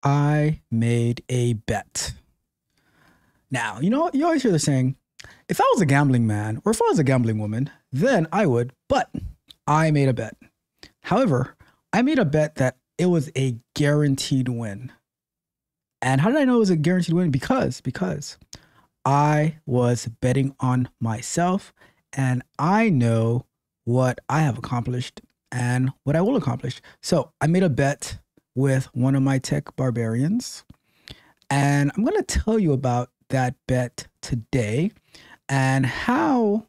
I made a bet. Now, you always hear the saying, if I was a gambling man or if I was a gambling woman, then I would, but I made a bet. However, I made a bet that it was a guaranteed win. And how did I know it was a guaranteed win? Because I was betting on myself and I know what I have accomplished and what I will accomplish. So I made a bet with one of my Tech Barbarians, and I'm going to tell you about that bet today and how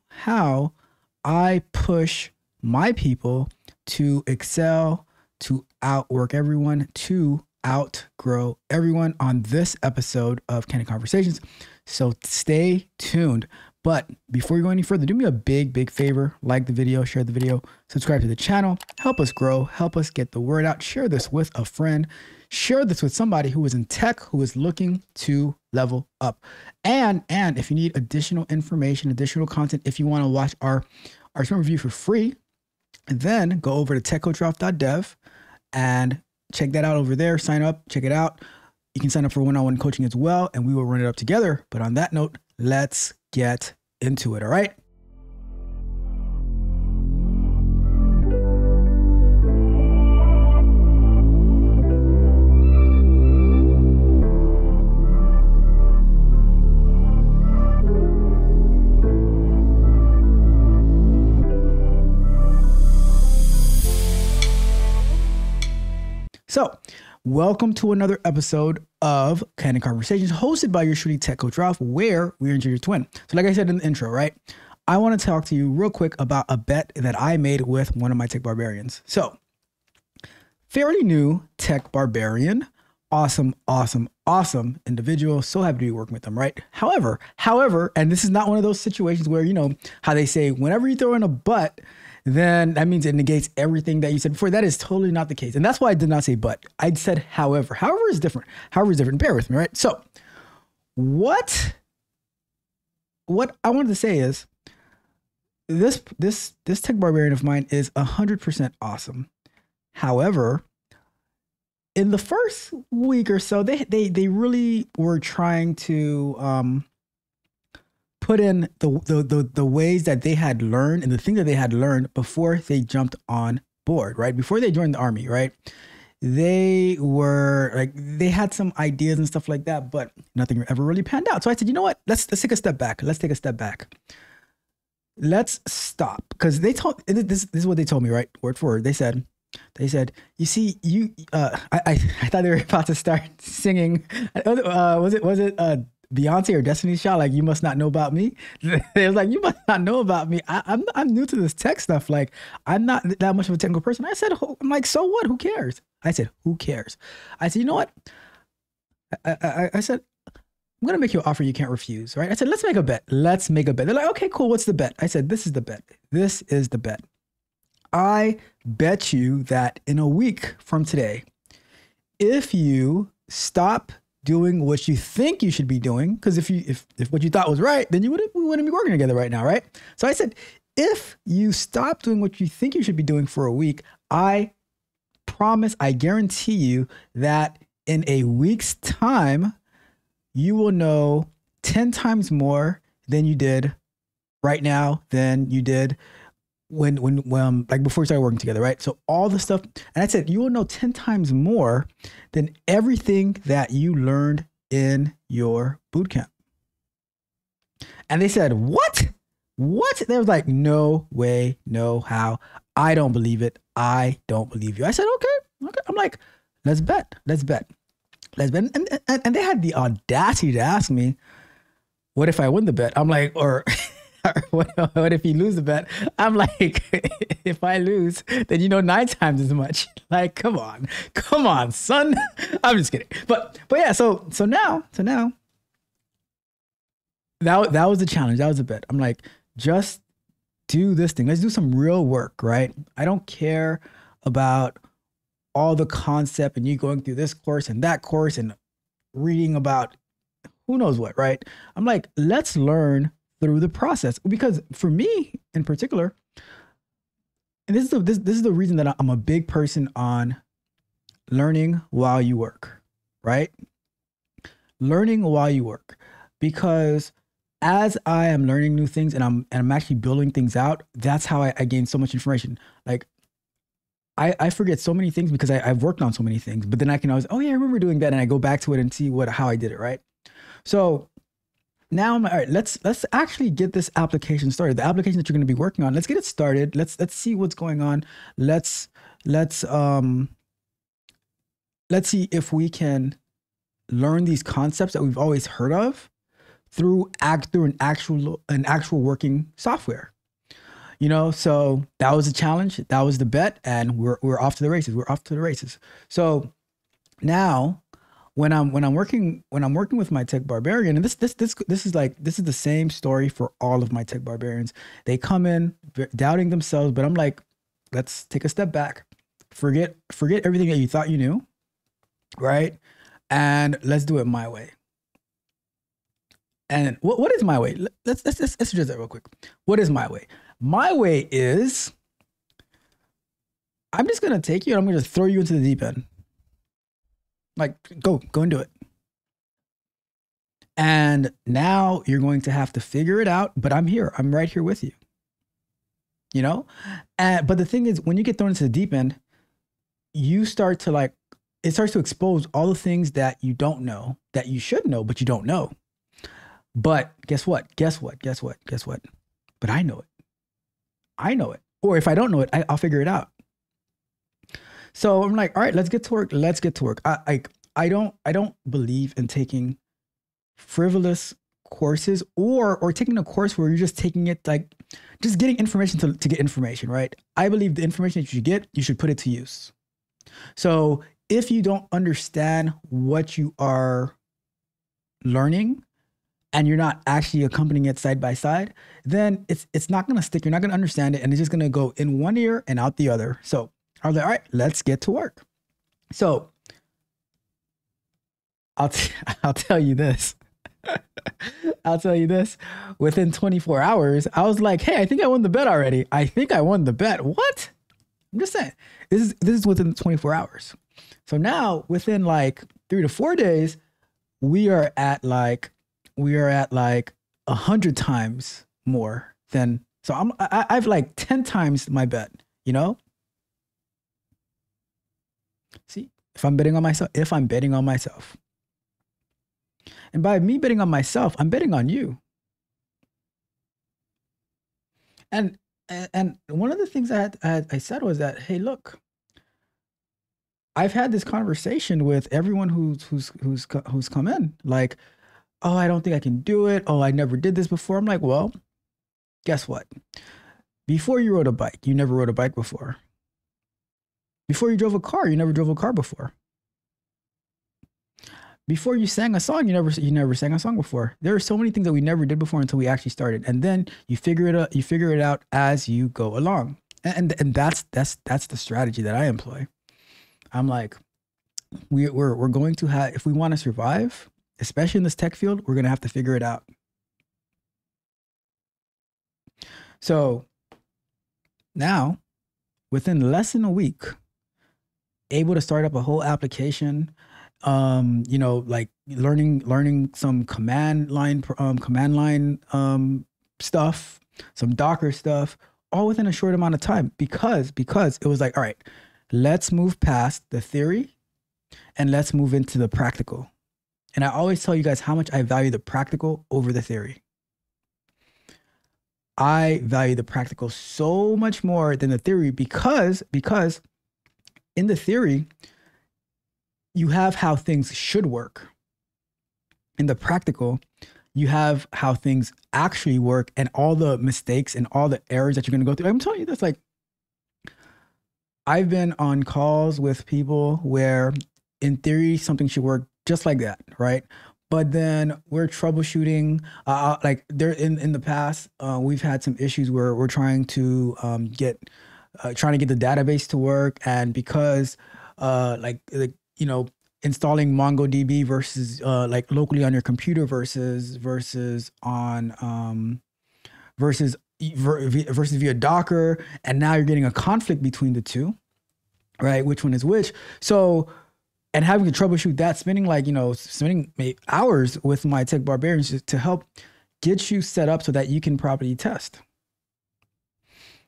I push my people to excel, to outwork everyone, to outgrow everyone on this episode of Candid Conversations. So stay tuned. But before you go any further, do me a big favor. Like the video, share the video, subscribe to the channel, help us grow, help us get the word out. Share this with a friend. Share this with somebody who is in tech, who is looking to level up. And if you need additional information, additional content, if you want to watch our swim review for free, then go over to techcoachralph.dev and check that out over there. Sign up, check it out. You can sign up for one-on-one coaching as well, and we will run it up together. But on that note, let's get into it. All right. So, welcome to another episode of Candid Conversations, hosted by your shooting tech coach Ralph, where we're in Jiu-Jitsu twin. So like I said in the intro, right? I want to talk to you real quick about a bet that I made with one of my Tech Barbarians. So, fairly new Tech Barbarian, awesome individual. So happy to be working with them, right? However, and this is not one of those situations where, you know, how they say, whenever you throw in a but, then that means it negates everything that you said before. That is totally not the case. And that's why I did not say but. I said however. However is different. Bear with me, right? So what I wanted to say is this Tech Barbarian of mine is 100% awesome. However, in the first week or so, they really were trying to put in the ways that they had learned and the things that they had learned before they jumped on board, right? Before they joined the army, right? They were like, they had some ideas and stuff like that, but nothing ever really panned out. So I said, you know what? Let's take a step back. Let's take a step back. Let's stop. Because they told, this is what they told me, right? Word for word. They said, you see, I thought they were about to start singing. Was it Beyonce or Destiny's Child, like, you must not know about me. They was like, you must not know about me. I'm new to this tech stuff. Like, I'm not that much of a technical person. I said, I'm like, so what? Who cares? I said, who cares? I said, you know what? I said, I'm gonna make you an offer you can't refuse, right? I said, let's make a bet. Let's make a bet. They're like, okay, cool. What's the bet? I said, this is the bet. This is the bet. I bet you that in a week from today, if you stop doing what you think you should be doing, because if what you thought was right, then we wouldn't be working together right now, right? So I said, if you stop doing what you think you should be doing for a week, I promise, I guarantee you that in a week's time, you will know 10 times more than you did right now than you did when like before we started working together, right? So all the stuff, and I said, you will know 10 times more than everything that you learned in your boot camp. And they said, what? They was like, no way, no how. I don't believe it. I don't believe you. I said, okay. I'm like, let's bet. And they had the audacity to ask me, what if I win the bet? I'm like, or what if you lose the bet? I'm like, if I lose, then you know 9 times as much. Like, come on, son. I'm just kidding. But yeah, so now that was the challenge. That was the bet. I'm like, just do this thing. Let's do some real work, right? I don't care about all the concept and you going through this course and that course and reading about who knows what, right? I'm like, let's learn through the process. Because for me in particular, and this is the reason that I'm a big person on learning while you work. right? Learning while you work, because as I am learning new things and I'm actually building things out, that's how I gain so much information. Like I forget so many things because I've worked on so many things, but then I can always, oh yeah, I remember doing that, and I go back to it and see how I did it, right? So now I'm like, all right, let's actually get this application started. The application that you're going to be working on, let's get it started. Let's see what's going on. Let's see if we can learn these concepts that we've always heard of through an actual working software. You know, so that was the challenge, that was the bet, and we're off to the races. We're off to the races. So now when I'm working with my Tech Barbarian, and this is the same story for all of my Tech Barbarians. They come in doubting themselves, but I'm like, let's take a step back. Forget everything that you thought you knew, right? And let's do it my way. And what is my way? Let's address that real quick. What is my way? My way is, I'm just gonna take you and I'm gonna throw you into the deep end. Like, go and do it. And now you're going to have to figure it out, but I'm here. I'm right here with you. You know? But the thing is, when you get thrown into the deep end, you start to it starts to expose all the things that you don't know, that you should know, but you don't know. But guess what? But I know it. I know it. Or if I don't know it, I'll figure it out. So I'm like, all right, let's get to work. I don't believe in taking frivolous courses or taking a course where you're just taking it, like just getting information to get information, right? I believe the information that you get, you should put it to use. So if you don't understand what you are learning and you're not actually accompanying it side by side, then it's not going to stick. You're not going to understand it. And it's just going to go in one ear and out the other. So I was like, all right, let's get to work. So I'll tell you this. I'll tell you this. Within 24 hours, I was like, hey, I think I won the bet already. I think I won the bet. What? I'm just saying. This is within 24 hours. So now within like 3 to 4 days, we are at like 100 times more than, so I've like 10 times my bet, you know? See, if I'm betting on myself, and by me betting on myself, I'm betting on you. And one of the things I said was that, hey, look, I've had this conversation with everyone who's come in, like, oh, I don't think I can do it. Oh, I never did this before. I'm like, well, guess what? Before you rode a bike, you never rode a bike before. Before you drove a car, you never drove a car before. Before you sang a song, you never sang a song before. There are so many things that we never did before until we actually started. And then you figure it out as you go along. And that's the strategy that I employ. I'm like, we're going to have, if we want to survive, especially in this tech field, we're going to have to figure it out. So now, within less than a week, able to start up a whole application, you know, like learning some command line stuff, some Docker stuff, all within a short amount of time, because it was like, all right, let's move past the theory and let's move into the practical. And I always tell you guys how much I value the practical over the theory. I value the practical so much more than the theory because in the theory, you have how things should work. In the practical, you have how things actually work and all the mistakes and all the errors that you're going to go through. I'm telling you this, like, I've been on calls with people where in theory, something should work just like that, right? But then we're troubleshooting, like there in the past, we've had some issues where we're trying to get the database to work. And because you know, installing MongoDB versus like locally on your computer versus via Docker, and now you're getting a conflict between the two, right? Which one is which? So and having to troubleshoot that, spending like, spending maybe hours with my Tech Barbarians to help get you set up so that you can properly test.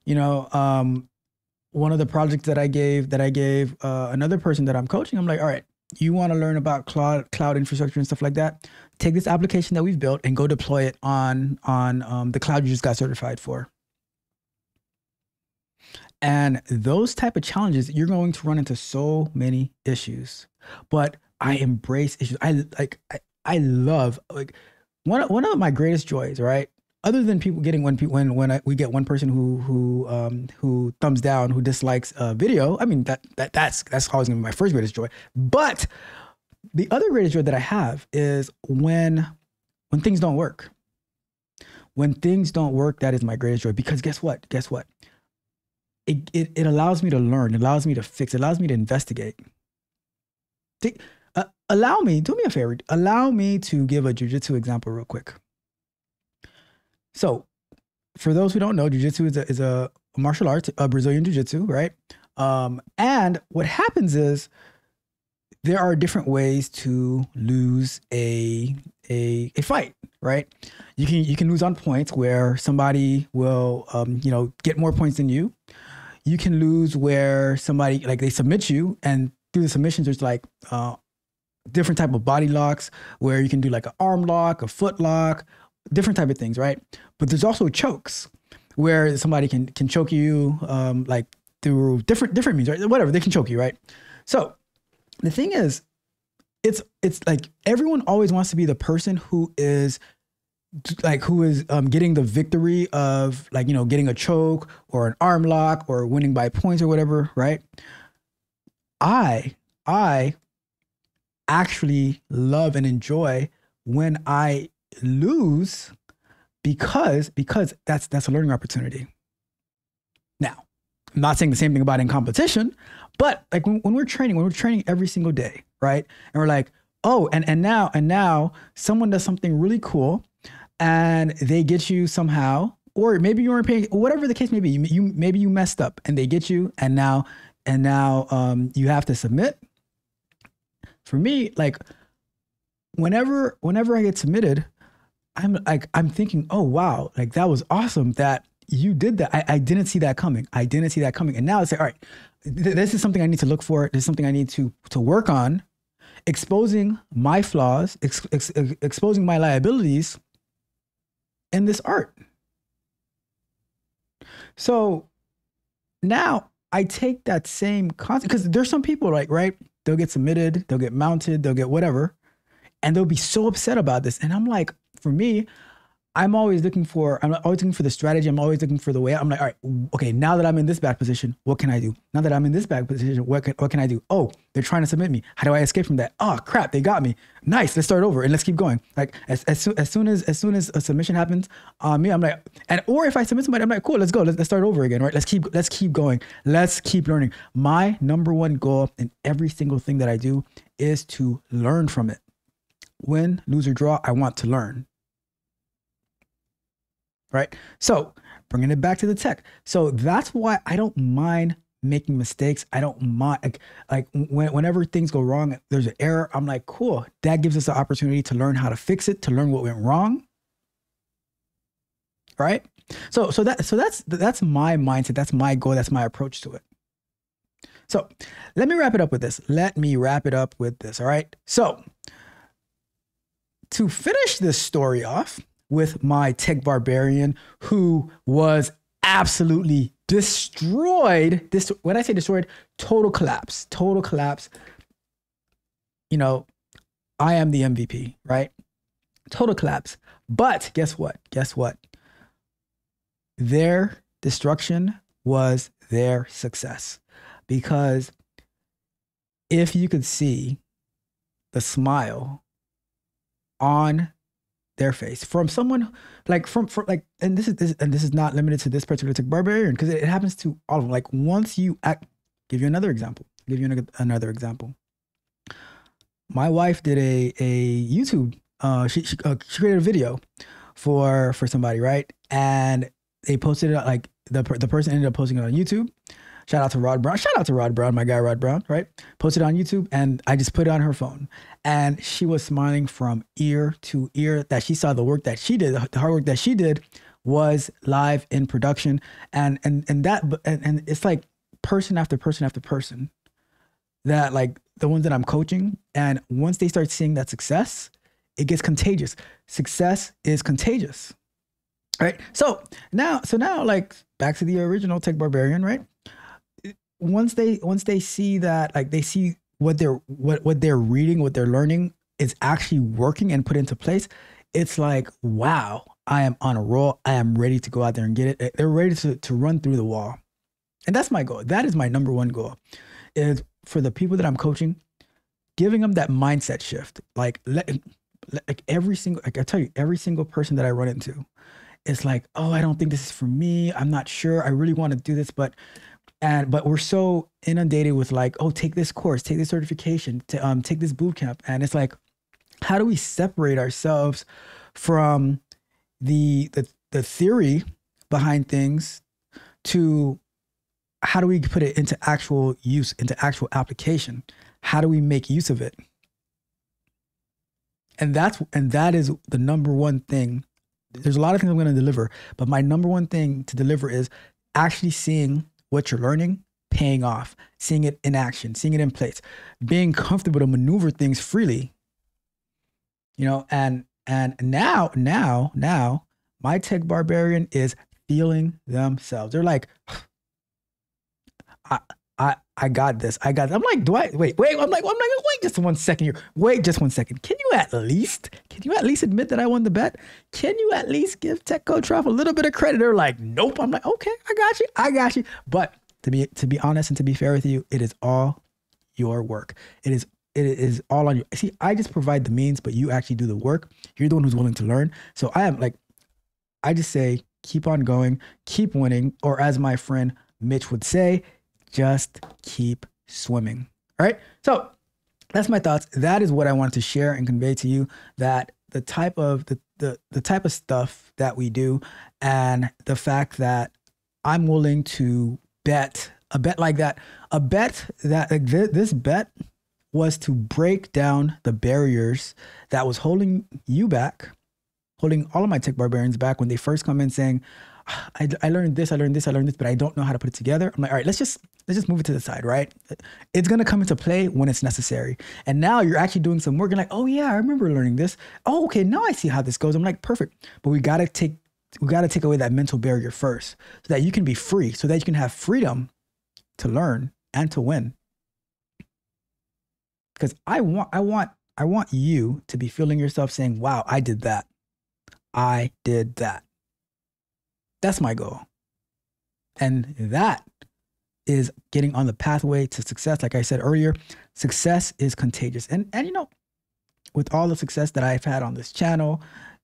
One of the projects that I gave another person that I'm coaching, I'm like, all right, you want to learn about cloud infrastructure and stuff like that? Take this application that we've built and go deploy it on the cloud you just got certified for. And those type of challenges, you're going to run into so many issues, but I embrace issues. I love, like, one of my greatest joys, right? Other than people getting when we get one person who thumbs down, who dislikes a video. I mean, that's always gonna be my first greatest joy. But the other greatest joy that I have is when things don't work. When things don't work, that is my greatest joy, because guess what? It allows me to learn. It allows me to fix. It allows me to investigate. Do me a favor. Allow me to give a jiu-jitsu example real quick. So, for those who don't know, jiu-jitsu is a martial art, a Brazilian jiu-jitsu, right? And what happens is there are different ways to lose a fight, right? You can lose on points where somebody will get more points than you. You can lose where somebody, like, they submit you, and through the submissions there's like different type of body locks where you can do like an arm lock, a foot lock, different type of things, right? But there's also chokes where somebody can choke you like through different means, right? Whatever, they can choke you, right? So the thing is, it's like everyone always wants to be the person who is getting the victory of, like, getting a choke or an arm lock or winning by points or whatever, right? I actually love and enjoy when I lose, because that's a learning opportunity. Now, I'm not saying the same thing about in competition, but like when we're training every single day, right? And we're like, oh, and now someone does something really cool and they get you somehow, or maybe you weren't paying, whatever the case may be, maybe you messed up and they get you, and now you have to submit. For me, like, whenever I get submitted, I'm thinking, oh wow, like, that was awesome that you did that. I didn't see that coming. And now it's like, all right, this is something I need to look for. This is something I need to work on, exposing my flaws, exposing my liabilities in this art. So now I take that same concept, because there's some people, like, right, they'll get submitted, they'll get mounted, they'll get whatever, and they'll be so upset about this. And I'm like, for me, I'm always looking for the strategy. I'm always looking for the way out. I'm like, all right, okay, now that I'm in this bad position, what can I do? Now that I'm in this bad position, what can I do? Oh, they're trying to submit me. How do I escape from that? Oh crap, they got me. Nice, let's start over and let's keep going. Like, as soon as a submission happens on me, I'm like, or if I submit somebody, I'm like, cool, let's go. Let's start over again, right? Let's keep going. Let's keep learning. My number one goal in every single thing that I do is to learn from it. Win, lose, or draw, I want to learn. Right? So bringing it back to the tech. So that's why I don't mind making mistakes. I don't mind, like whenever things go wrong, there's an error, I'm like, cool. That gives us the opportunity to learn how to fix it, to learn what went wrong. Right? So that's my mindset. That's my goal. That's my approach to it. So let me wrap it up with this. All right. So to finish this story off with my Tech Barbarian, who was absolutely destroyed. When I say destroyed, total collapse. I am the MVP, right? Total collapse. But guess what? Their destruction was their success. Because if you could see the smile on their face from someone like and this is not limited to this particular Tech Barbarian, because it happens to all of them. Like, once you give you another example. My wife did a YouTube. She created a video for somebody, right? And they posted it, like the person ended up posting it on YouTube. Shout out to Rod Brown. Shout out to Rod Brown, my guy Rod Brown, right? Posted on YouTube, and I just put it on her phone. And she was smiling from ear to ear that she saw the work that she did, the hard work that she did was live in production. And it's like person after person after person that like the ones that I'm coaching. And once they start seeing that success, it gets contagious. Success is contagious. Right. So now like back to the original Tech Barbarian, right? Once they see that, like they see what they're reading, what they're learning is actually working and put into place, it's like, wow, I am on a roll. I am ready to go out there and get it. They're ready to run through the wall. And that's my goal. That is my number one goal, is for the people that I'm coaching, giving them that mindset shift. Like every single, like I tell you, every single person that I run into, it's like, oh, I don't think this is for me. I'm not sure. I really want to do this, but we're so inundated with like, oh, take this course, take this certification, take this boot camp. And it's like, how do we separate ourselves from the theory behind things to how do we put it into actual use, into actual application? How do we make use of it? And that is the number one thing. There's a lot of things I'm going to deliver, but my number one thing to deliver is actually seeing what you're learning paying off, seeing it in action, seeing it in place, being comfortable to maneuver things freely. You know, and now my Tech Barbarian is feeling themselves. They're like, I got this. I'm like, wait, just 1 second here. Wait, just 1 second. Can you at least admit that I won the bet? Can you at least give Tech Coach Ralph a little bit of credit? They're like, nope. I'm like, okay, I got you. But to be honest and to be fair with you, it is all your work. It is all on you. See, I just provide the means, but you actually do the work. You're the one who's willing to learn. So I just say, keep on going, keep winning, or as my friend Mitch would say, just keep swimming. All right. So that's my thoughts. That is what I wanted to share and convey to you, that the type of the type of stuff that we do, and the fact that I'm willing to bet a bet like that, this bet was to break down the barriers that was holding you back, holding all of my Tech Barbarians back when they first come in saying, I learned this, but I don't know how to put it together. I'm like, all right, let's just move it to the side, right? It's going to come into play when it's necessary. And now you're actually doing some work. You're like, oh yeah, I remember learning this. Oh, okay, now I see how this goes. I'm like, perfect. But we got to take away that mental barrier first, so that you can be free, so that you can have freedom to learn and to win. Because I want you to be feeling yourself saying, wow, I did that. I did that. That's my goal. And that is getting on the pathway to success. Like I said earlier, success is contagious. And you know, with all the success that I've had on this channel,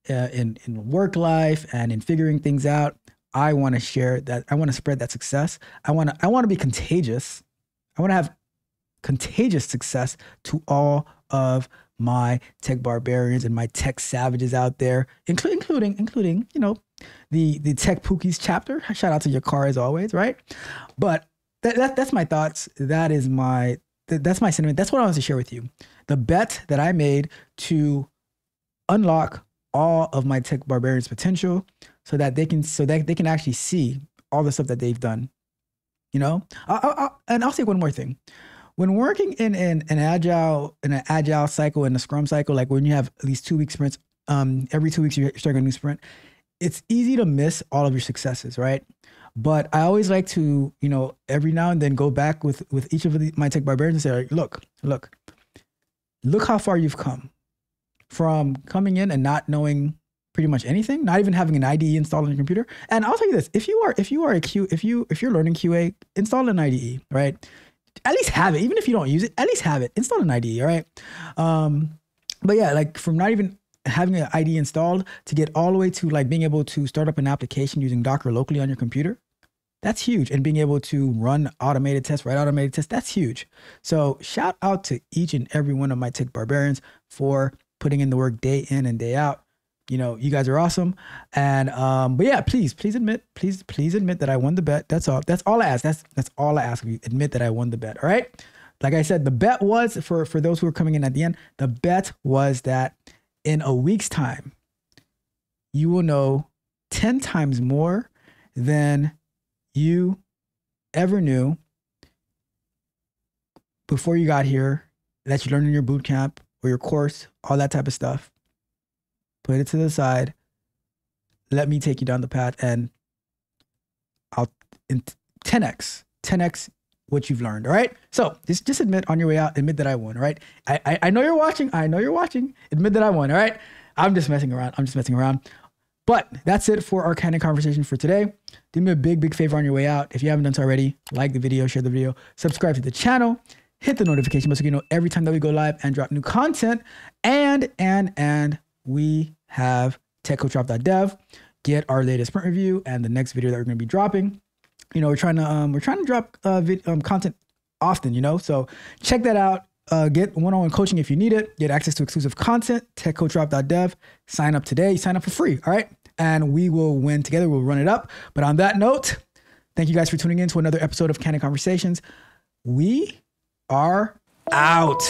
in work life and in figuring things out, I want to share that. I want to spread that success. I want to be contagious. I want to have contagious success to all of my Tech Barbarians and my tech savages out there, including, you know, the Tech Pookies chapter. Shout out to your car as always, right? But that's my thoughts. That's my sentiment. That's what I wanted to share with you. The bet that I made to unlock all of my Tech Barbarians potential, so that they can actually see all the stuff that they've done. You know, and I'll say one more thing. When working in an agile cycle, in a scrum cycle, like when you have at least 2 week sprints, every 2 weeks you're starting a new sprint, it's easy to miss all of your successes, right? But I always like to, you know, every now and then go back with each of my Tech Barbarians and say, look how far you've come from coming in and not knowing pretty much anything, not even having an IDE installed on your computer. And I'll tell you this: if you're learning QA, install an IDE, right? At least have it. Even if you don't use it, at least have it. Install an IDE, all right? But yeah, like from not even having an IDE installed to get all the way to like being able to start up an application using Docker locally on your computer, that's huge. And being able to run automated tests, write automated tests, that's huge. So shout out to each and every one of my Tech Barbarians for putting in the work day in and day out. you know, you guys are awesome. And but yeah, please admit that I won the bet. That's all I ask. That's all I ask of you. Admit that I won the bet. All right. Like I said, the bet was for those who are coming in at the end, the bet was that in a week's time, you will know 10 times more than you ever knew before you got here, that you learned in your boot camp or your course, all that type of stuff. Put it to the side. Let me take you down the path, and I'll 10x what you've learned. All right. So just admit on your way out, admit that I won. All right. I know you're watching. Admit that I won. All right. I'm just messing around. But that's it for our candid conversation for today. Do me a big favor on your way out. If you haven't done so already, like the video, share the video, subscribe to the channel, hit the notification bell so you know every time that we go live and drop new content. And we have techcoachdrop.dev. Get our latest sprint review and the next video that we're going to be dropping. You know, we're trying to drop content often, you know, so check that out. Get one-on-one coaching if you need it. Get access to exclusive content, techcoachdrop.dev. Sign up today. Sign up for free. All right. And we will win together. We'll run it up. But on that note, thank you guys for tuning in to another episode of Candid Conversations. We are out.